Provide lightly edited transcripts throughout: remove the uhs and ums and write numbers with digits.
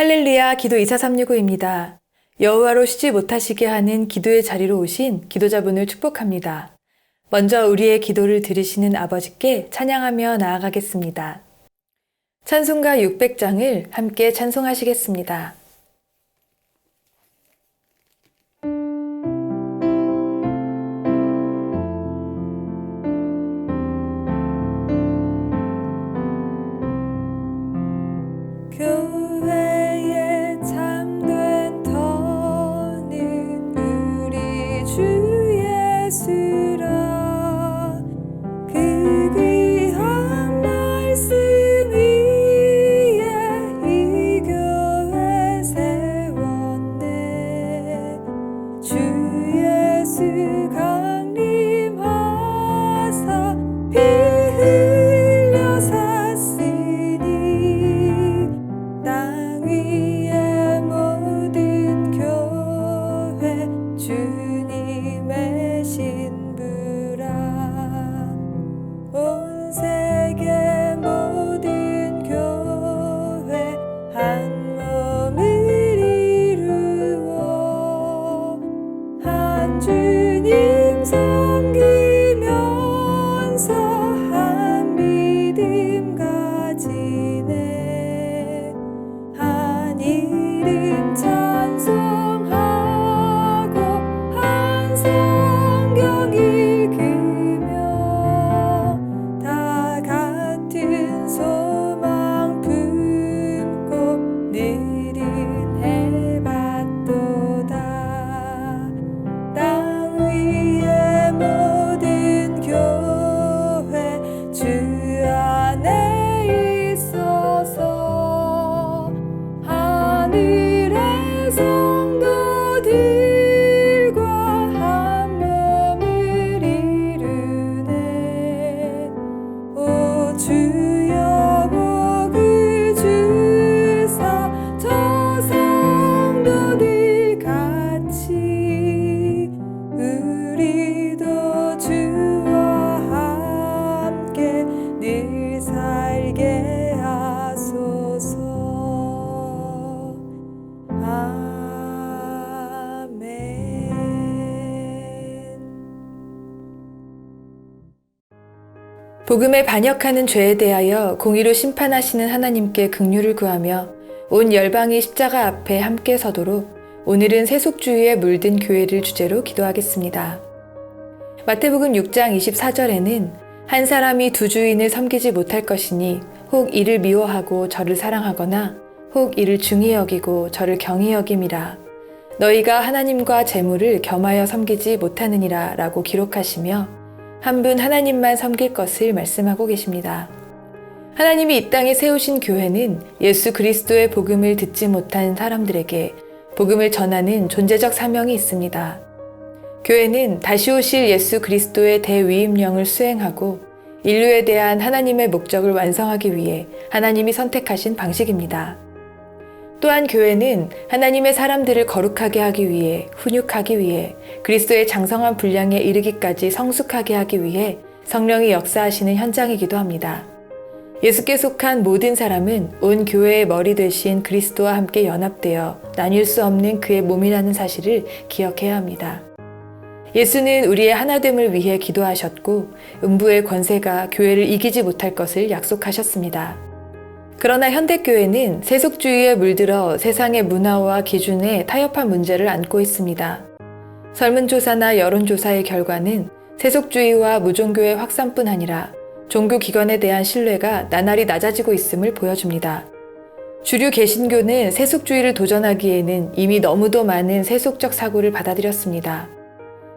할렐루야, 기도 24365입니다. 여호와로 쉬지 못하시게 하는 기도의 자리로 오신 기도자분을 축복합니다. 먼저 우리의 기도를 들으시는 아버지께 찬양하며 나아가겠습니다. 찬송가 600장을 함께 찬송하시겠습니다. 교회에 참된 터는 우리 주 예수라. 그 귀한 말씀 위에 이 교회 세웠네. 주 예수 강림하사 피 흘려 샀으니 땅 위의 모든 교회 주님의 신부라. 온 세계 모든 교회 한 몸을 이루어 한 주님 섬기면서 한 믿음 가지네. 한 이름 찬송하고 한 성경 읽으며 다 같은 소망 품고 늘은 해봤도다. 땅 위의 모든 교회 주 안에 있어서 하늘의 성도들과 한 몸을 이루네. 오 주여 복을 주사 저 성도들 같이 우리도 주와 함께 늘 살게 하소서. 아멘. 복음에 반역하는 죄에 대하여 공의로 심판하시는 하나님께 긍휼을 구하며 온 열방이 십자가 앞에 함께 서도록 오늘은 세속주의에 물든 교회를 주제로 기도하겠습니다. 마태복음 6장 24절에는 한 사람이 두 주인을 섬기지 못할 것이니 혹 이를 미워하고 저를 사랑하거나 혹 이를 중히 여기고 저를 경히 여김이라. 너희가 하나님과 재물을 겸하여 섬기지 못하느니라 라고 기록하시며 한 분 하나님만 섬길 것을 말씀하고 계십니다. 하나님이 이 땅에 세우신 교회는 예수 그리스도의 복음을 듣지 못한 사람들에게 복음을 전하는 존재적 사명이 있습니다. 교회는 다시 오실 예수 그리스도의 대위임령을 수행하고 인류에 대한 하나님의 목적을 완성하기 위해 하나님이 선택하신 방식입니다. 또한 교회는 하나님의 사람들을 거룩하게 하기 위해, 훈육하기 위해, 그리스도의 장성한 분량에 이르기까지 성숙하게 하기 위해 성령이 역사하시는 현장이기도 합니다. 예수께 속한 모든 사람은 온 교회의 머리 되신 그리스도와 함께 연합되어 나뉠 수 없는 그의 몸이라는 사실을 기억해야 합니다. 예수는 우리의 하나됨을 위해 기도하셨고 음부의 권세가 교회를 이기지 못할 것을 약속하셨습니다. 그러나 현대교회는 세속주의에 물들어 세상의 문화와 기준에 타협한 문제를 안고 있습니다. 설문조사나 여론조사의 결과는 세속주의와 무종교의 확산뿐 아니라 종교기관에 대한 신뢰가 나날이 낮아지고 있음을 보여줍니다. 주류 개신교는 세속주의를 도전하기에는 이미 너무도 많은 세속적 사고를 받아들였습니다.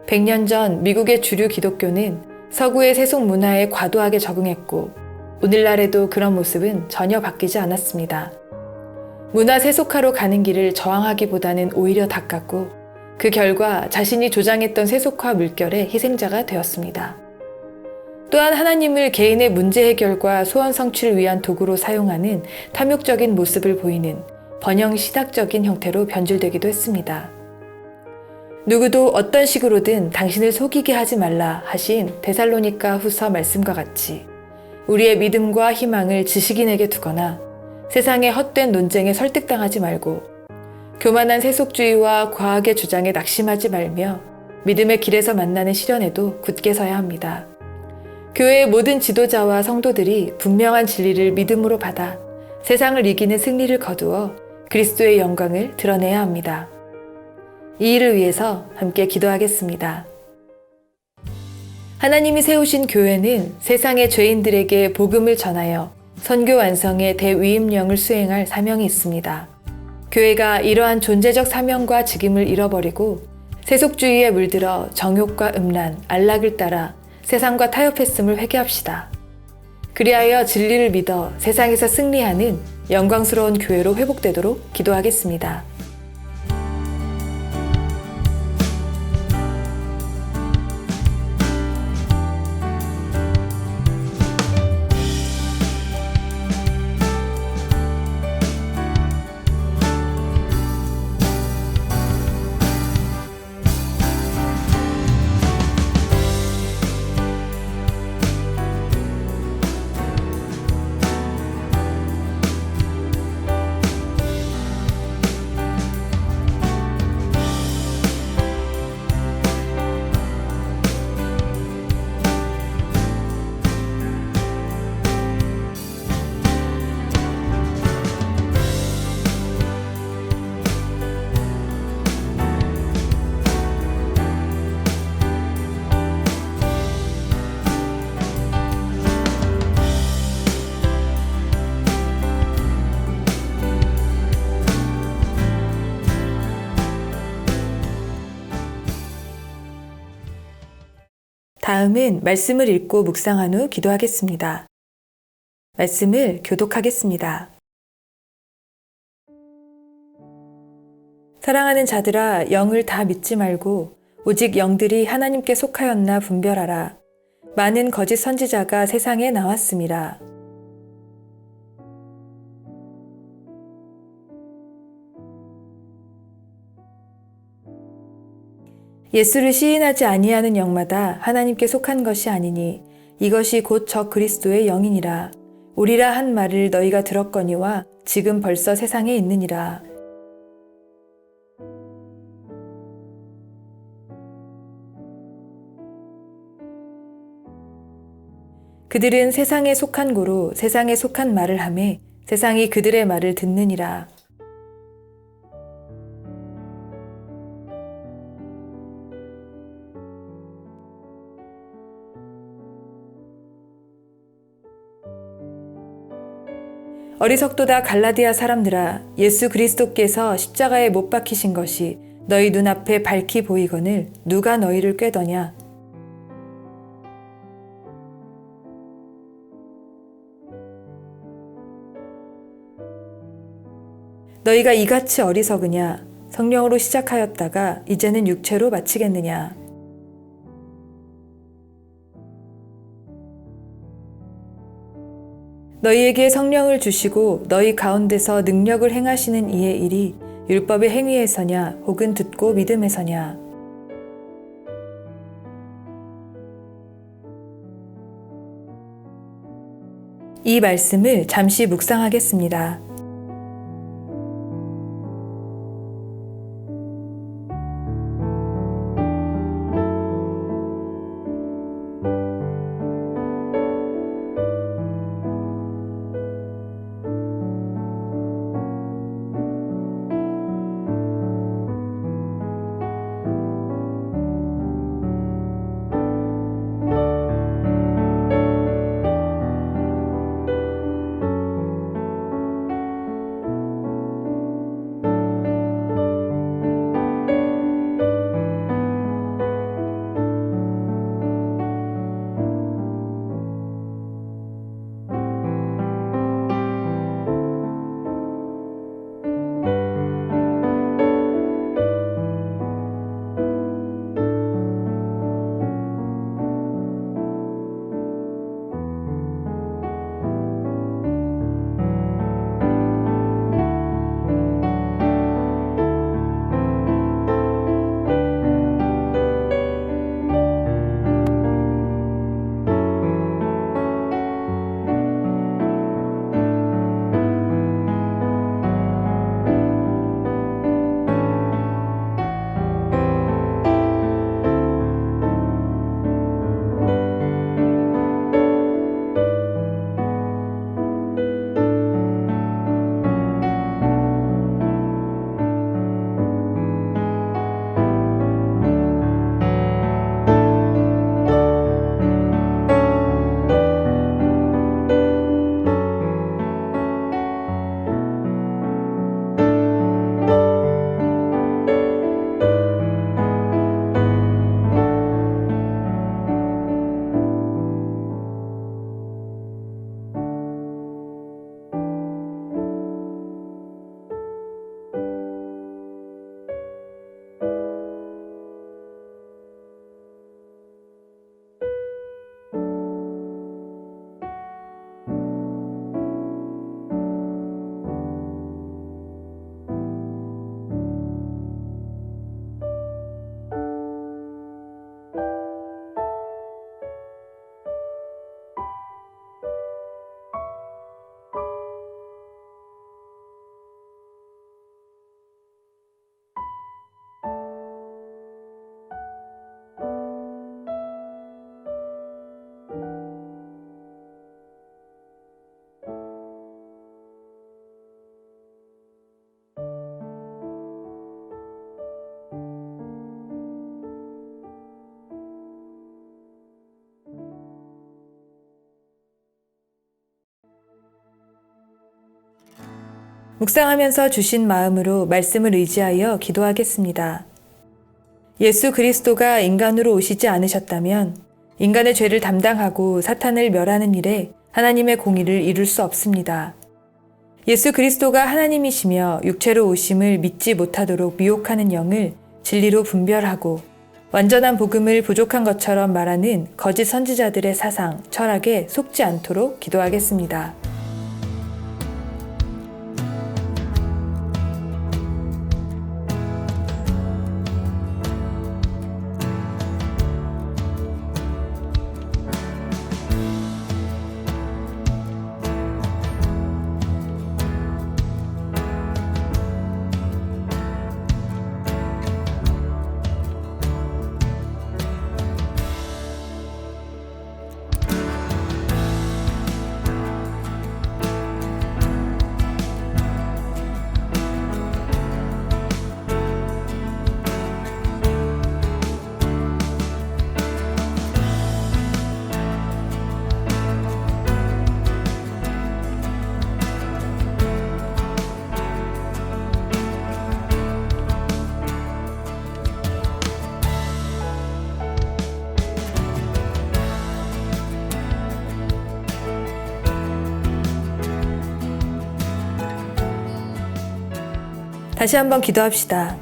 100년 전 미국의 주류 기독교는 서구의 세속 문화에 과도하게 적응했고 오늘날에도 그런 모습은 전혀 바뀌지 않았습니다. 문화 세속화로 가는 길을 저항하기보다는 오히려 닦았고 그 결과 자신이 조장했던 세속화 물결의 희생자가 되었습니다. 또한 하나님을 개인의 문제 해결과 소원 성취를 위한 도구로 사용하는 탐욕적인 모습을 보이는 번영 신학적인 형태로 변질되기도 했습니다. 누구도 어떤 식으로든 당신을 속이게 하지 말라 하신 데살로니가 후서 말씀과 같이 우리의 믿음과 희망을 지식인에게 두거나 세상의 헛된 논쟁에 설득당하지 말고 교만한 세속주의와 과학의 주장에 낙심하지 말며 믿음의 길에서 만나는 시련에도 굳게 서야 합니다. 교회의 모든 지도자와 성도들이 분명한 진리를 믿음으로 받아 세상을 이기는 승리를 거두어 그리스도의 영광을 드러내야 합니다. 이 일을 위해서 함께 기도하겠습니다. 하나님이 세우신 교회는 세상의 죄인들에게 복음을 전하여 선교 완성의 대위임령을 수행할 사명이 있습니다. 교회가 이러한 존재적 사명과 직임을 잃어버리고 세속주의에 물들어 정욕과 음란, 안락을 따라 세상과 타협했음을 회개합시다. 그리하여 진리를 믿어 세상에서 승리하는 영광스러운 교회로 회복되도록 기도하겠습니다. 다음은 말씀을 읽고 묵상한 후 기도하겠습니다. 말씀을 교독하겠습니다. 사랑하는 자들아, 영을 다 믿지 말고 오직 영들이 하나님께 속하였나 분별하라. 많은 거짓 선지자가 세상에 나왔음이라. 예수를 시인하지 아니하는 영마다 하나님께 속한 것이 아니니 이것이 곧 저 그리스도의 영이니라. 우리라 한 말을 너희가 들었거니와 지금 벌써 세상에 있느니라. 그들은 세상에 속한 고로 세상에 속한 말을 하매 세상이 그들의 말을 듣느니라. 어리석도다 갈라디아 사람들아, 예수 그리스도께서 십자가에 못 박히신 것이 너희 눈앞에 밝히 보이거늘 누가 너희를 꾀더냐. 너희가 이같이 어리석으냐. 성령으로 시작하였다가 이제는 육체로 마치겠느냐. 너희에게 성령을 주시고 너희 가운데서 능력을 행하시는 이의 일이 율법의 행위에서냐 혹은 듣고 믿음에서냐. 이 말씀을 잠시 묵상하겠습니다. 묵상하면서 주신 마음으로 말씀을 의지하여 기도하겠습니다. 예수 그리스도가 인간으로 오시지 않으셨다면 인간의 죄를 담당하고 사탄을 멸하는 일에 하나님의 공의를 이룰 수 없습니다. 예수 그리스도가 하나님이시며 육체로 오심을 믿지 못하도록 미혹하는 영을 진리로 분별하고 완전한 복음을 부족한 것처럼 말하는 거짓 선지자들의 사상, 철학에 속지 않도록 기도하겠습니다. 다시 한번 기도합시다.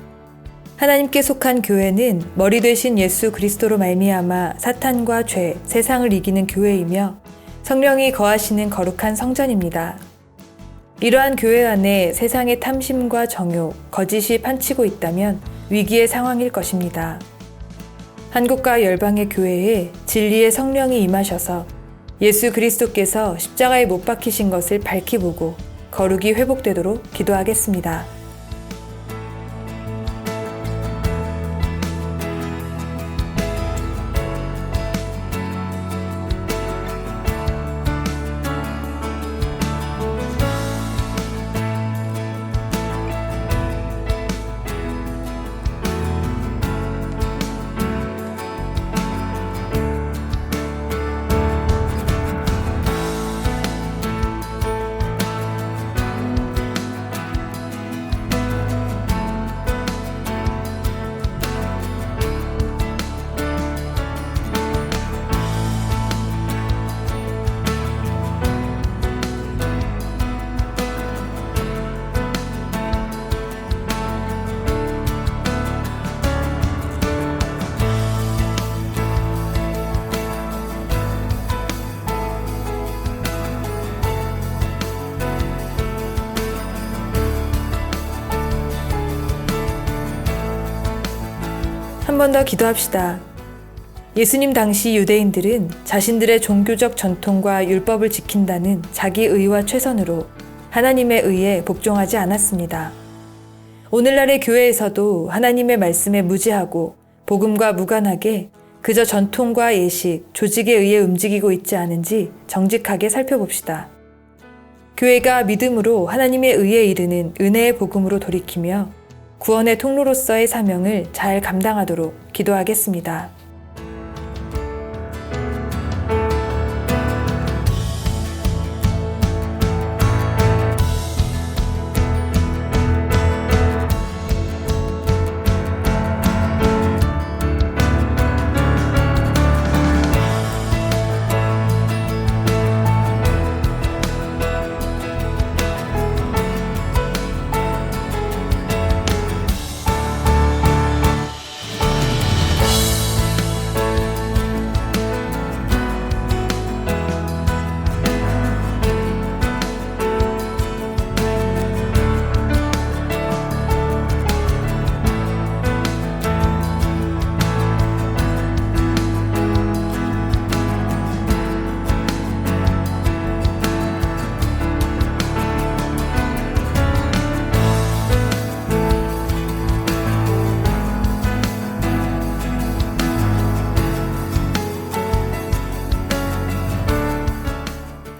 하나님께 속한 교회는 머리 되신 예수 그리스도로 말미암아 사탄과 죄, 세상을 이기는 교회이며 성령이 거하시는 거룩한 성전입니다. 이러한 교회 안에 세상의 탐심과 정욕, 거짓이 판치고 있다면 위기의 상황일 것입니다. 한국과 열방의 교회에 진리의 성령이 임하셔서 예수 그리스도께서 십자가에 못 박히신 것을 밝히 보고 거룩이 회복되도록 기도하겠습니다. 한 번 더 기도합시다. 예수님 당시 유대인들은 자신들의 종교적 전통과 율법을 지킨다는 자기 의와 최선으로 하나님의 의에 복종하지 않았습니다. 오늘날의 교회에서도 하나님의 말씀에 무지하고 복음과 무관하게 그저 전통과 예식, 조직에 의해 움직이고 있지 않은지 정직하게 살펴봅시다. 교회가 믿음으로 하나님의 의에 이르는 은혜의 복음으로 돌이키며 구원의 통로로서의 사명을 잘 감당하도록 기도하겠습니다.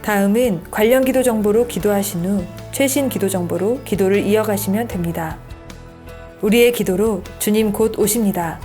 다음은 관련 기도 정보로 기도하신 후 최신 기도 정보로 기도를 이어가시면 됩니다. 우리의 기도로 주님 곧 오십니다.